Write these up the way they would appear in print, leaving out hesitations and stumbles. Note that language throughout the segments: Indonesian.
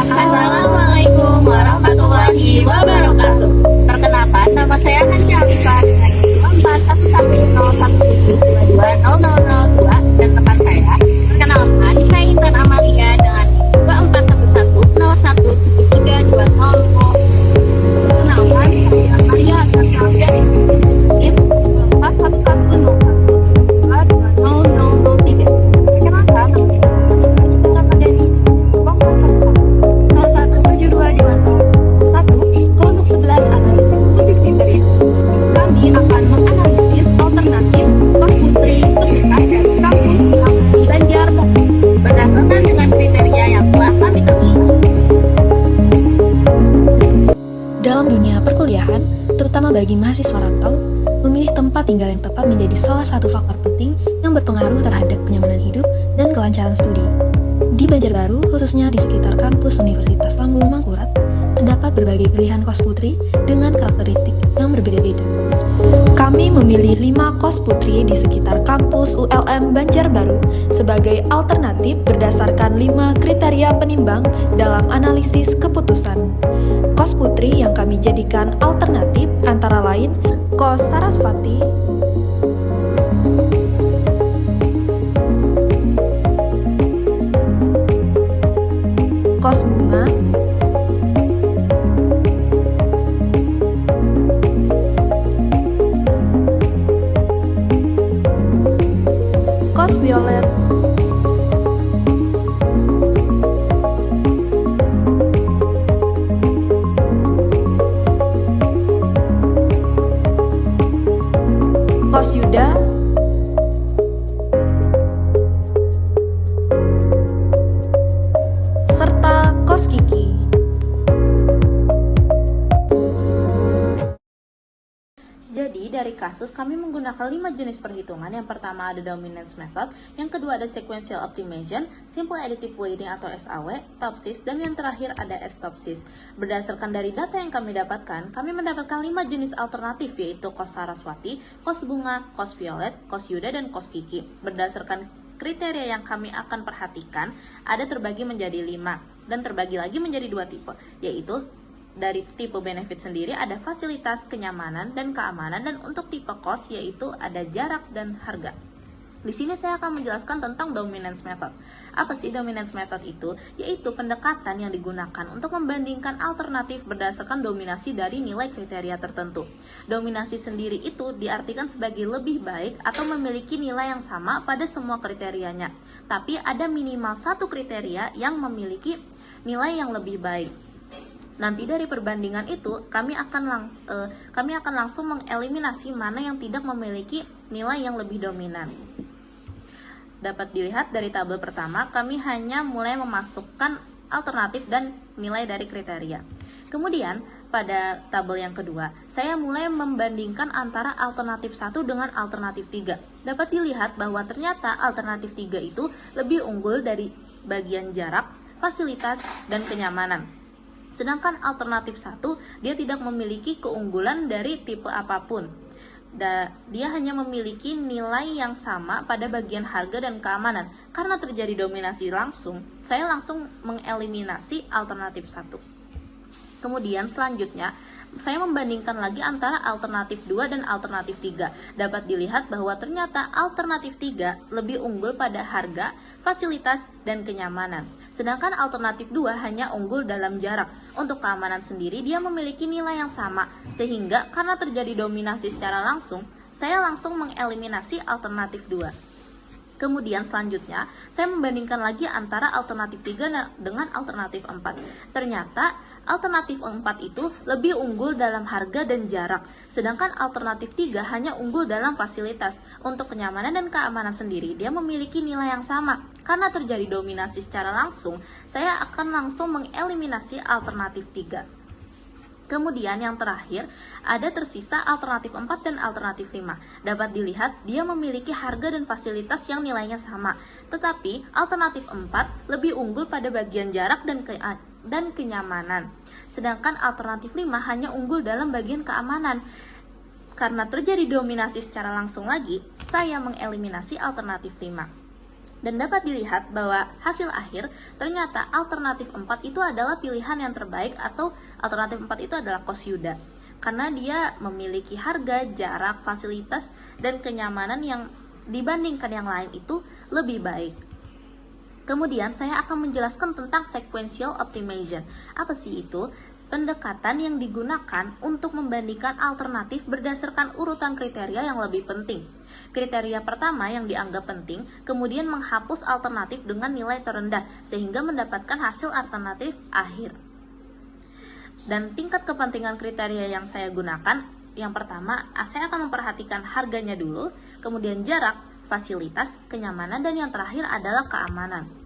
Assalamualaikum warahmatullahi wabarakatuh. Perkenalkan, nama saya Hani Alifa dengan NIM 4110172200002 dan tempat saya. Perkenalkan, saya Intan Amalia dengan NIM 2411013320. Perkenalkan, saya Amalia Azalia NIM 241101222003. Perkenalkan, nama saya kelompok 11 analisis publik kriteria. Kami akan menganalisis alternatif kos putri pendidikan dari kampus di Banjar berdasarkan dengan kriteria yang telah kami tentukan. Dalam dunia perkuliahan, terutama bagi mahasiswa rantau, memilih tempat tinggal yang tepat menjadi salah satu faktor penting yang berpengaruh terhadap kenyamanan hidup dan kelancaran studi. Di Banjarbaru, khususnya di sekitar kampus Universitas Lambung Mangkurat, terdapat berbagai pilihan kos putri dengan karakteristik yang berbeda-beda. Kami memilih 5 kos putri di sekitar kampus ULM Banjarbaru sebagai alternatif berdasarkan 5 kriteria penimbang dalam analisis keputusan. Kos putri yang kami jadikan alternatif antara lain Kos Sarasvati, Kos Bunga, Kos Violet, Kos Yuda, serta Kos Kiki. Jadi, dari kasus kami menggunakan 5 jenis perhitungan. Yang pertama ada dominance method, yang kedua ada sequential optimization, simple additive weighting atau SAW, Topsys, dan yang terakhir ada S-Topsys. Berdasarkan dari data yang kami dapatkan, kami mendapatkan 5 jenis alternatif, yaitu Kos Sarasvati, Kos Bunga, Kos Violet, Kos Yuda, dan Kos Kiki. Berdasarkan kriteria yang kami akan perhatikan, ada terbagi menjadi 5, dan terbagi lagi menjadi 2 tipe, yaitu dari tipe benefit sendiri ada fasilitas, kenyamanan, dan keamanan, dan untuk tipe cost yaitu ada jarak dan harga. Di sini saya akan menjelaskan tentang dominance method. Apa sih dominance method itu? Yaitu pendekatan yang digunakan untuk membandingkan alternatif berdasarkan dominasi dari nilai kriteria tertentu. Dominasi sendiri itu diartikan sebagai lebih baik atau memiliki nilai yang sama pada semua kriterianya. Tapi ada minimal satu kriteria yang memiliki nilai yang lebih baik. Nanti dari perbandingan itu kami akan langsung mengeliminasi mana yang tidak memiliki nilai yang lebih dominan. Dapat dilihat dari tabel pertama, kami hanya mulai memasukkan alternatif dan nilai dari kriteria. Kemudian pada tabel yang kedua, saya mulai membandingkan antara alternatif 1 dengan alternatif 3. Dapat dilihat bahwa ternyata alternatif 3 itu lebih unggul dari bagian jarak, fasilitas, dan kenyamanan. Sedangkan alternatif 1, dia tidak memiliki keunggulan dari tipe apapun. Dia hanya memiliki nilai yang sama pada bagian harga dan keamanan. Karena terjadi dominasi langsung, saya langsung mengeliminasi alternatif 1. Kemudian selanjutnya, saya membandingkan lagi antara alternatif 2 dan alternatif 3. Dapat dilihat bahwa ternyata alternatif 3 lebih unggul pada harga, fasilitas, dan kenyamanan. Sedangkan alternatif 2 hanya unggul dalam jarak. Untuk keamanan sendiri, dia memiliki nilai yang sama. Sehingga karena terjadi dominasi secara langsung, saya langsung mengeliminasi alternatif 2. Kemudian selanjutnya, saya membandingkan lagi antara alternatif 3 dengan alternatif 4. Ternyata alternatif 4 itu lebih unggul dalam harga dan jarak. Sedangkan alternatif 3 hanya unggul dalam fasilitas. Untuk kenyamanan dan keamanan sendiri, dia memiliki nilai yang sama. Karena terjadi dominasi secara langsung, saya akan langsung mengeliminasi alternatif 3. Kemudian yang terakhir, ada tersisa alternatif 4 dan alternatif 5. Dapat dilihat, dia memiliki harga dan fasilitas yang nilainya sama. Tetapi, alternatif 4 lebih unggul pada bagian jarak dan kenyamanan. Sedangkan alternatif 5 hanya unggul dalam bagian keamanan. Karena terjadi dominasi secara langsung lagi, saya mengeliminasi alternatif 5. Dan dapat dilihat bahwa hasil akhir ternyata alternatif 4 itu adalah pilihan yang terbaik, atau alternatif 4 itu adalah kos Yuda. Karena dia memiliki harga, jarak, fasilitas, dan kenyamanan yang dibandingkan yang lain itu lebih baik. Kemudian saya akan menjelaskan tentang sequential optimization. Apa sih itu? Pendekatan yang digunakan untuk membandingkan alternatif berdasarkan urutan kriteria yang lebih penting. Kriteria pertama yang dianggap penting, kemudian menghapus alternatif dengan nilai terendah, sehingga mendapatkan hasil alternatif akhir. Dan tingkat kepentingan kriteria yang saya gunakan, yang pertama, saya akan memperhatikan harganya dulu, kemudian jarak, fasilitas, kenyamanan, dan yang terakhir adalah keamanan.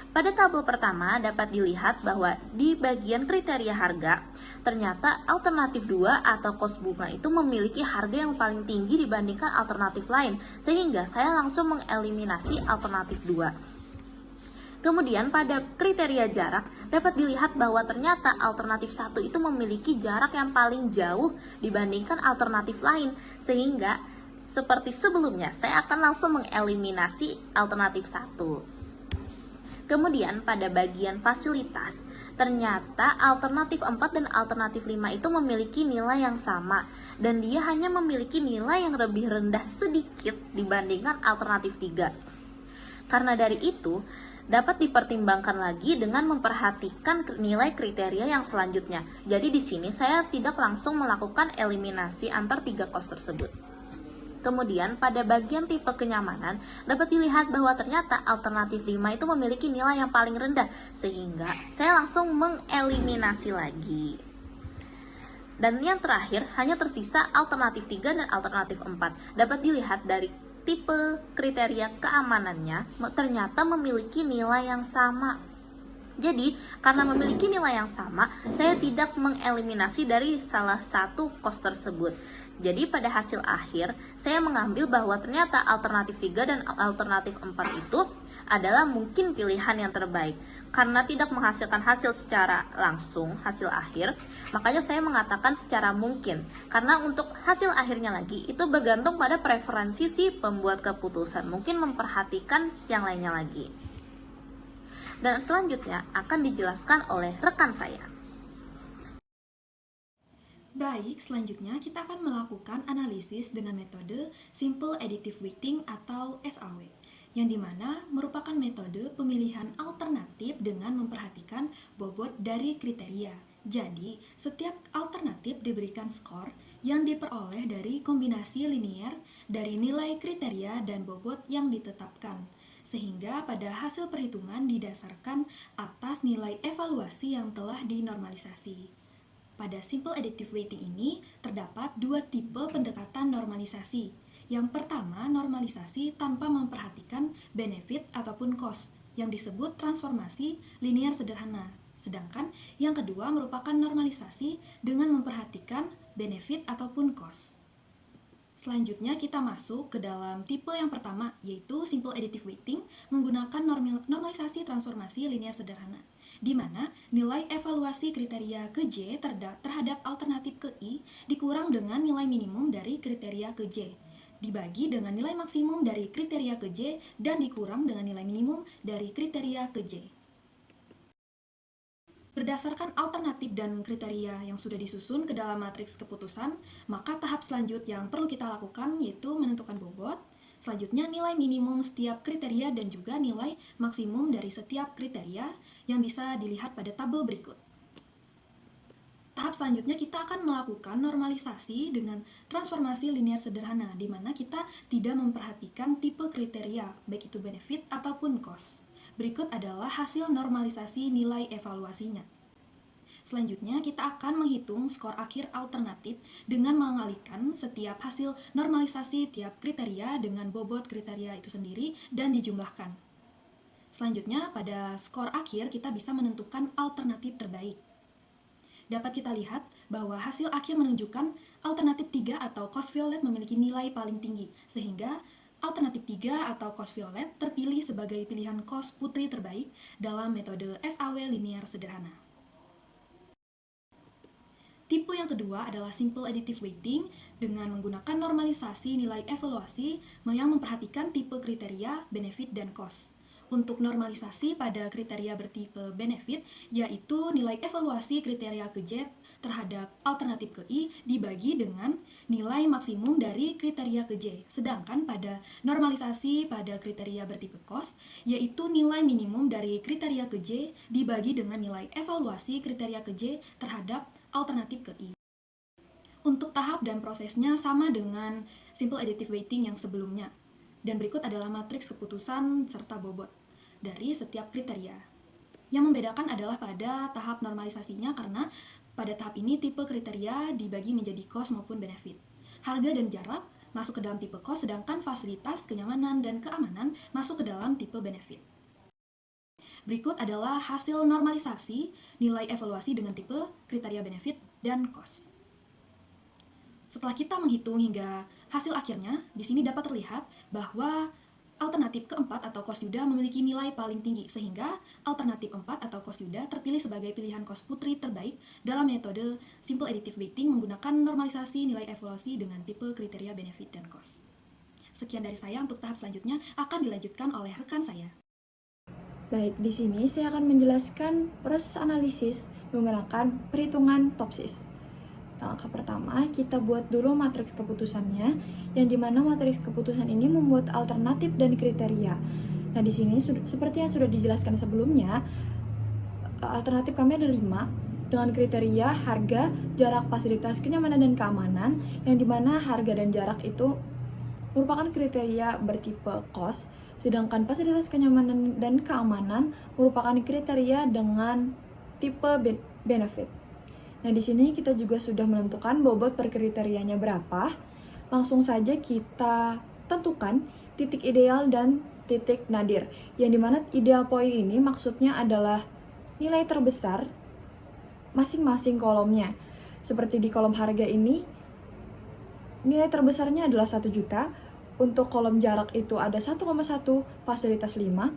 Pada tabel pertama dapat dilihat bahwa di bagian kriteria harga, ternyata alternatif 2 atau kos bunga itu memiliki harga yang paling tinggi dibandingkan alternatif lain, sehingga saya langsung mengeliminasi alternatif 2. Kemudian pada kriteria jarak dapat dilihat bahwa ternyata alternatif 1 itu memiliki jarak yang paling jauh dibandingkan alternatif lain, sehingga seperti sebelumnya saya akan langsung mengeliminasi alternatif 1. Kemudian pada bagian fasilitas, ternyata alternatif 4 dan alternatif 5 itu memiliki nilai yang sama, dan dia hanya memiliki nilai yang lebih rendah sedikit dibandingkan alternatif 3. Karena dari itu, dapat dipertimbangkan lagi dengan memperhatikan nilai kriteria yang selanjutnya. Jadi di sini saya tidak langsung melakukan eliminasi antar 3 kos tersebut. Kemudian pada bagian tipe kenyamanan dapat dilihat bahwa ternyata alternatif 5 itu memiliki nilai yang paling rendah, sehingga saya langsung mengeliminasi lagi. Dan yang terakhir hanya tersisa alternatif 3 dan alternatif 4. Dapat dilihat dari tipe kriteria keamanannya ternyata memiliki nilai yang sama. Jadi karena memiliki nilai yang sama, saya tidak mengeliminasi dari salah satu kos tersebut. Jadi pada hasil akhir, saya mengambil bahwa ternyata alternatif 3 dan alternatif 4 itu adalah mungkin pilihan yang terbaik. Karena tidak menghasilkan hasil secara langsung, hasil akhir, makanya saya mengatakan secara mungkin. Karena untuk hasil akhirnya lagi, itu bergantung pada preferensi si pembuat keputusan. Mungkin memperhatikan yang lainnya lagi. Dan selanjutnya akan dijelaskan oleh rekan saya. Baik, selanjutnya kita akan melakukan analisis dengan metode Simple Additive Weighting atau SAW, yang dimana merupakan metode pemilihan alternatif dengan memperhatikan bobot dari kriteria. Jadi, setiap alternatif diberikan skor yang diperoleh dari kombinasi linier dari nilai kriteria dan bobot yang ditetapkan, sehingga pada hasil perhitungan didasarkan atas nilai evaluasi yang telah dinormalisasi. Pada Simple Additive Weighting ini terdapat 2 tipe pendekatan normalisasi. Yang pertama, normalisasi tanpa memperhatikan benefit ataupun cost, yang disebut transformasi linear sederhana. Sedangkan yang kedua merupakan normalisasi dengan memperhatikan benefit ataupun cost. Selanjutnya kita masuk ke dalam tipe yang pertama, yaitu Simple Additive Weighting menggunakan normalisasi transformasi linear sederhana, di mana nilai evaluasi kriteria ke J terhadap alternatif ke I dikurang dengan nilai minimum dari kriteria ke J, dibagi dengan nilai maksimum dari kriteria ke J, dan dikurang dengan nilai minimum dari kriteria ke J. Berdasarkan alternatif dan kriteria yang sudah disusun ke dalam matriks keputusan, maka tahap selanjutnya yang perlu kita lakukan yaitu menentukan bobot, selanjutnya nilai minimum setiap kriteria dan juga nilai maksimum dari setiap kriteria yang bisa dilihat pada tabel berikut. Tahap selanjutnya kita akan melakukan normalisasi dengan transformasi linear sederhana, di mana kita tidak memperhatikan tipe kriteria, baik itu benefit ataupun cost. Berikut adalah hasil normalisasi nilai evaluasinya. Selanjutnya, kita akan menghitung skor akhir alternatif dengan mengalihkan setiap hasil normalisasi tiap kriteria dengan bobot kriteria itu sendiri dan dijumlahkan. Selanjutnya, pada skor akhir kita bisa menentukan alternatif terbaik. Dapat kita lihat bahwa hasil akhir menunjukkan alternatif 3 atau cost violet memiliki nilai paling tinggi, sehingga alternatif 3 atau cost violet terpilih sebagai pilihan cost putri terbaik dalam metode SAW linear sederhana. Tipe yang kedua adalah simple additive weighting dengan menggunakan normalisasi nilai evaluasi yang memperhatikan tipe kriteria, benefit, dan cost. Untuk normalisasi pada kriteria bertipe benefit, yaitu nilai evaluasi kriteria ke Z terhadap alternatif ke I dibagi dengan nilai maksimum dari kriteria ke J. Sedangkan pada normalisasi pada kriteria bertipe cost, yaitu nilai minimum dari kriteria ke J dibagi dengan nilai evaluasi kriteria ke J terhadap alternatif ke I. Untuk tahap dan prosesnya sama dengan simple additive weighting yang sebelumnya. Dan berikut adalah matriks keputusan serta bobot dari setiap kriteria. Yang membedakan adalah pada tahap normalisasinya karena pada tahap ini tipe kriteria dibagi menjadi cost maupun benefit. Harga dan jarak masuk ke dalam tipe cost, sedangkan fasilitas, kenyamanan, dan keamanan masuk ke dalam tipe benefit. Berikut adalah hasil normalisasi nilai evaluasi dengan tipe kriteria benefit dan cost. Setelah kita menghitung hingga hasil akhirnya, di sini dapat terlihat bahwa alternatif keempat atau cost Yuda memiliki nilai paling tinggi, sehingga alternatif 4 atau cost Yuda terpilih sebagai pilihan cost putri terbaik dalam metode simple additive weighting menggunakan normalisasi nilai evaluasi dengan tipe kriteria benefit dan cost. Sekian dari saya, untuk tahap selanjutnya akan dilanjutkan oleh rekan saya. Baik, di sini saya akan menjelaskan proses analisis menggunakan perhitungan TOPSIS. Langkah pertama, kita buat dulu matriks keputusannya, yang dimana matriks keputusan ini membuat alternatif dan kriteria. Nah, di sini seperti yang sudah dijelaskan sebelumnya, alternatif kami ada 5 dengan kriteria harga, jarak, fasilitas, kenyamanan, dan keamanan, yang dimana harga dan jarak itu merupakan kriteria bertipe cost, sedangkan fasilitas, kenyamanan, dan keamanan merupakan kriteria dengan tipe benefit. Nah, di sini kita juga sudah menentukan bobot per kriterianya berapa. Langsung saja kita tentukan titik ideal dan titik nadir. Yang dimana ideal point ini maksudnya adalah nilai terbesar masing-masing kolomnya. Seperti di kolom harga ini, nilai terbesarnya adalah 1 juta. Untuk kolom jarak itu ada 1,1, fasilitas 5,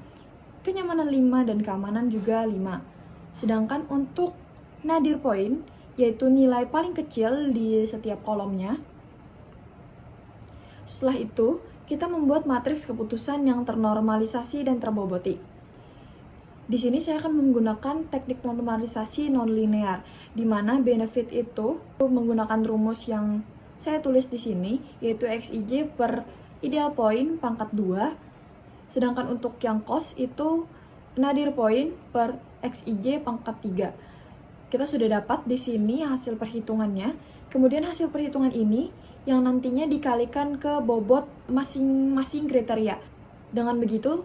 kenyamanan 5, dan keamanan juga 5. Sedangkan untuk nadir point, yaitu nilai paling kecil di setiap kolomnya. Setelah itu, kita membuat matriks keputusan yang ternormalisasi dan terboboti. Di sini saya akan menggunakan teknik normalisasi non-linear, di mana benefit itu menggunakan rumus yang saya tulis di sini, yaitu XIJ per ideal point pangkat 2, sedangkan untuk yang cost itu nadir point per XIJ pangkat 3. Kita sudah dapat di sini hasil perhitungannya. Kemudian hasil perhitungan ini yang nantinya dikalikan ke bobot masing-masing kriteria. Dengan begitu,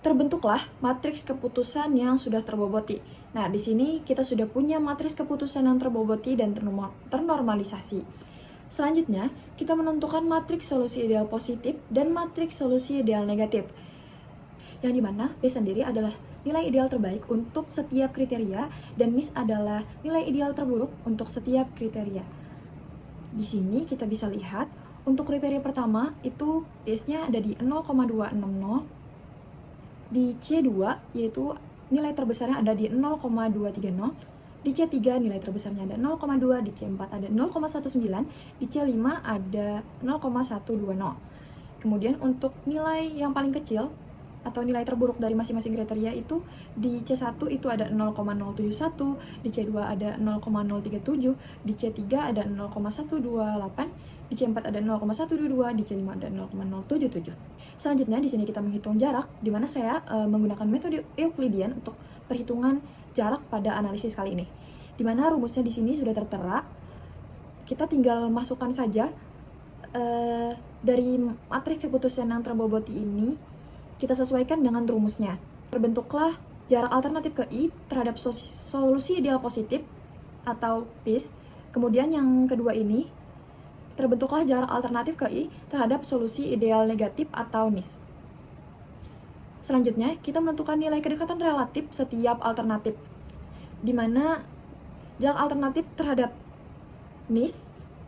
terbentuklah matriks keputusan yang sudah terboboti. Nah, di sini kita sudah punya matriks keputusan yang terboboti dan ternormalisasi. Selanjutnya, kita menentukan matriks solusi ideal positif dan matriks solusi ideal negatif. Yang dimana B sendiri adalah nilai ideal terbaik untuk setiap kriteria dan NIS adalah nilai ideal terburuk untuk setiap kriteria. Di sini kita bisa lihat untuk kriteria pertama itu base-nya ada di 0,260. Di C2 yaitu nilai terbesarnya ada di 0,230. Di C3 nilai terbesarnya ada 0,2, di C4 ada 0,19, di C5 ada 0,120. Kemudian untuk nilai yang paling kecil atau nilai terburuk dari masing-masing kriteria itu di C1 itu ada 0,071, di C2 ada 0,037, di C3 ada 0,128, di C4 ada 0,122, di C5 ada 0,077. Selanjutnya di sini kita menghitung jarak, di mana saya menggunakan metode Euclidean untuk perhitungan jarak pada analisis kali ini. Di mana rumusnya di sini sudah tertera. Kita tinggal masukkan saja dari matriks keputusan yang terboboti ini, kita sesuaikan dengan rumusnya. Terbentuklah jarak alternatif ke I terhadap solusi ideal positif atau PIS. Kemudian yang kedua ini, terbentuklah jarak alternatif ke I terhadap solusi ideal negatif atau NIS. Selanjutnya, kita menentukan nilai kedekatan relatif setiap alternatif, di mana jarak alternatif terhadap NIS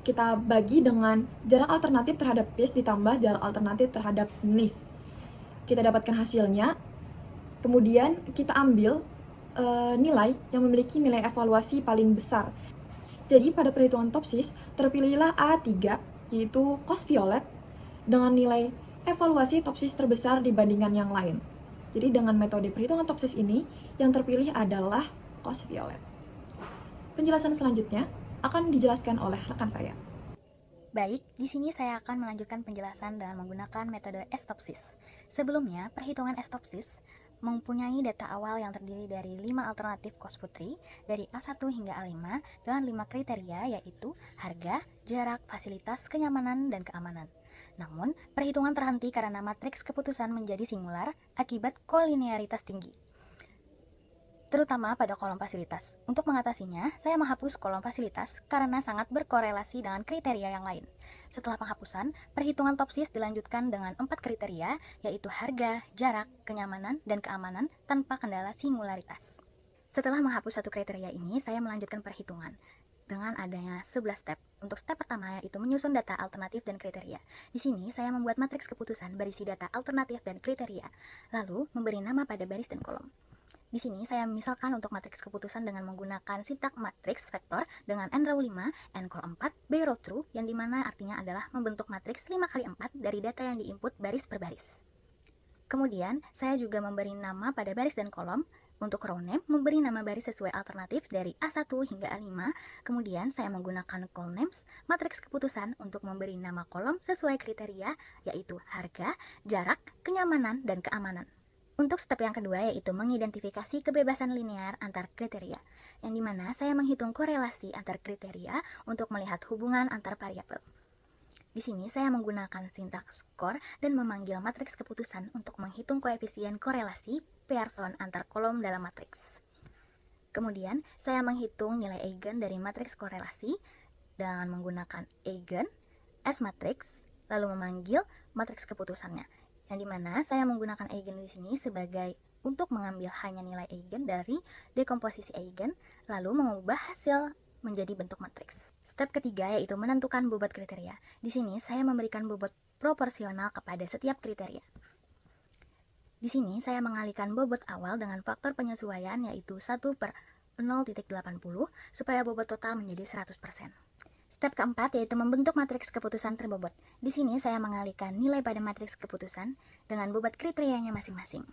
kita bagi dengan jarak alternatif terhadap PIS ditambah jarak alternatif terhadap NIS. Kita dapatkan hasilnya, kemudian kita ambil nilai yang memiliki nilai evaluasi paling besar. Jadi pada perhitungan TOPSIS, terpilihlah A3, yaitu cost violet, dengan nilai evaluasi TOPSIS terbesar dibandingkan yang lain. Jadi dengan metode perhitungan TOPSIS ini, yang terpilih adalah cost violet. Penjelasan selanjutnya akan dijelaskan oleh rekan saya. Baik, di sini saya akan melanjutkan penjelasan dengan menggunakan metode S-TOPSIS. Sebelumnya, perhitungan S-TOPSIS mempunyai data awal yang terdiri dari 5 alternatif cost putri dari A1 hingga A5 dengan 5 kriteria, yaitu harga, jarak, fasilitas, kenyamanan, dan keamanan. Namun, perhitungan terhenti karena matriks keputusan menjadi singular akibat kolinearitas tinggi, terutama pada kolom fasilitas. Untuk mengatasinya, saya menghapus kolom fasilitas karena sangat berkorelasi dengan kriteria yang lain. Setelah penghapusan, perhitungan TOPSIS dilanjutkan dengan 4 kriteria, yaitu harga, jarak, kenyamanan, dan keamanan tanpa kendala singularitas. Setelah menghapus satu kriteria ini, saya melanjutkan perhitungan dengan adanya 11 step. Untuk step pertama yaitu menyusun data alternatif dan kriteria. Di sini saya membuat matriks keputusan berisi data alternatif dan kriteria, lalu memberi nama pada baris dan kolom. Di sini saya misalkan untuk matriks keputusan dengan menggunakan sintak matriks vektor dengan n row 5, n col 4, b row true, yang dimana artinya adalah membentuk matriks 5x4 dari data yang diinput baris per baris. Kemudian, saya juga memberi nama pada baris dan kolom. Untuk row name, memberi nama baris sesuai alternatif dari A1 hingga A5. Kemudian, saya menggunakan call names, matriks keputusan untuk memberi nama kolom sesuai kriteria, yaitu harga, jarak, kenyamanan, dan keamanan. Untuk step yang kedua yaitu mengidentifikasi kebebasan linear antar kriteria, yang dimana saya menghitung korelasi antar kriteria untuk melihat hubungan antar variabel. Di sini saya menggunakan sintaks score dan memanggil matriks keputusan untuk menghitung koefisien korelasi Pearson antar kolom dalam matriks. Kemudian saya menghitung nilai eigen dari matriks korelasi dengan menggunakan eigen as matriks, lalu memanggil matriks keputusannya, yang dimana saya menggunakan eigen di sini sebagai untuk mengambil hanya nilai eigen dari dekomposisi eigen, lalu mengubah hasil menjadi bentuk matriks. Step ketiga yaitu menentukan bobot kriteria. Di sini saya memberikan bobot proporsional kepada setiap kriteria. Di sini saya mengalihkan bobot awal dengan faktor penyesuaian yaitu 1/0.80 supaya bobot total menjadi 100%. Step keempat yaitu membentuk matriks keputusan terbobot. Di sini saya mengalihkan nilai pada matriks keputusan dengan bobot kriterianya masing-masing.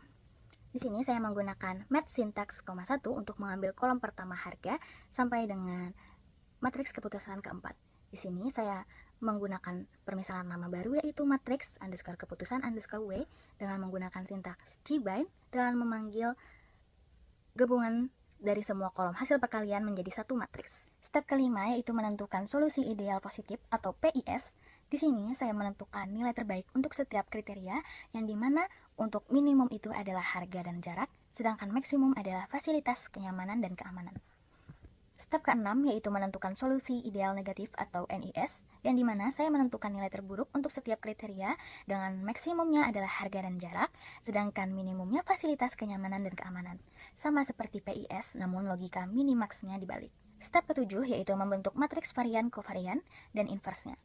Di sini saya menggunakan match syntax, 1 untuk mengambil kolom pertama harga sampai dengan matriks keputusan keempat. Di sini saya menggunakan permisalan nama baru yaitu matriks underscore keputusan underscore w dengan menggunakan sintaks gbind dengan memanggil gabungan dari semua kolom hasil perkalian menjadi satu matriks. Step kelima yaitu menentukan solusi ideal positif atau PIS. Di sini saya menentukan nilai terbaik untuk setiap kriteria, yang dimana untuk minimum itu adalah harga dan jarak, sedangkan maksimum adalah fasilitas, kenyamanan, dan keamanan. Step keenam yaitu menentukan solusi ideal negatif atau NIS, yang dimana saya menentukan nilai terburuk untuk setiap kriteria dengan maksimumnya adalah harga dan jarak, sedangkan minimumnya fasilitas, kenyamanan, dan keamanan. Sama seperti PIS, namun logika minimaxnya dibalik. Step ketujuh yaitu membentuk matriks varian kovarian dan inversnya.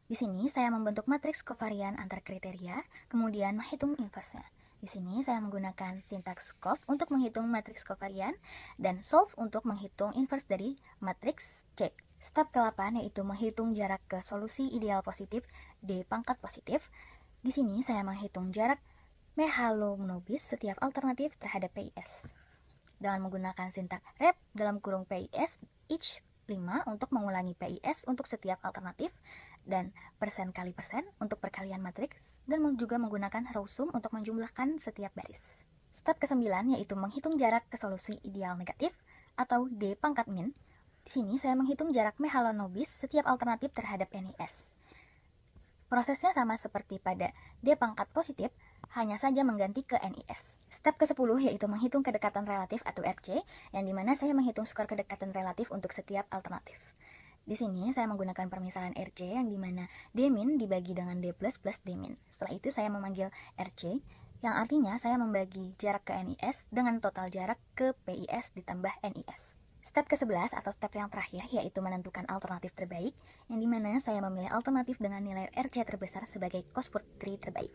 Di sini saya membentuk matriks kovarian antar kriteria, kemudian menghitung inversnya. Di sini saya menggunakan sintaks cov untuk menghitung matriks kovarian dan solve untuk menghitung inverse dari matriks C. Step ke-8 yaitu menghitung jarak ke solusi ideal positif D pangkat positif. Di sini saya menghitung jarak Mahalanobis setiap alternatif terhadap PIS dengan menggunakan sintak rep dalam kurung PIS each 5 untuk mengulangi PIS untuk setiap alternatif, dan persen kali persen untuk perkalian matriks, dan juga menggunakan row sum untuk menjumlahkan setiap baris. Step ke-9 yaitu menghitung jarak ke solusi ideal negatif atau D pangkat min. Di sini saya menghitung jarak Mahalanobis setiap alternatif terhadap NIS. Prosesnya sama seperti pada D pangkat positif, hanya saja mengganti ke NIS. Step ke-10 yaitu menghitung kedekatan relatif atau RC, yang dimana saya menghitung skor kedekatan relatif untuk setiap alternatif. Di sini saya menggunakan permisalan RC, yang dimana D min dibagi dengan D plus plus D min. Setelah itu saya memanggil RC, yang artinya saya membagi jarak ke NIS dengan total jarak ke PIS ditambah NIS. Step ke-11 atau step yang terakhir yaitu menentukan alternatif terbaik, yang dimana saya memilih alternatif dengan nilai RC terbesar sebagai cost putri terbaik.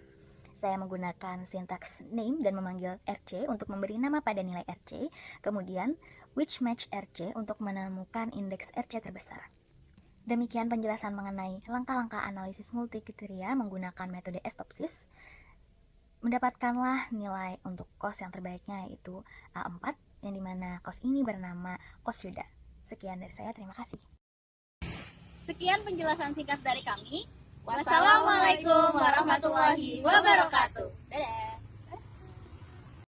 Saya menggunakan sintaks name dan memanggil RC untuk memberi nama pada nilai RC, kemudian which match RC untuk menemukan indeks RC terbesar. Demikian penjelasan mengenai langkah-langkah analisis multikriteria menggunakan metode S-Topsis. Mendapatkanlah nilai untuk kos yang terbaiknya yaitu A4, yang dimana kos ini bernama kos Yuda. Sekian dari saya, terima kasih. Sekian penjelasan singkat dari kami. Wassalamualaikum warahmatullahi wabarakatuh. Dadah.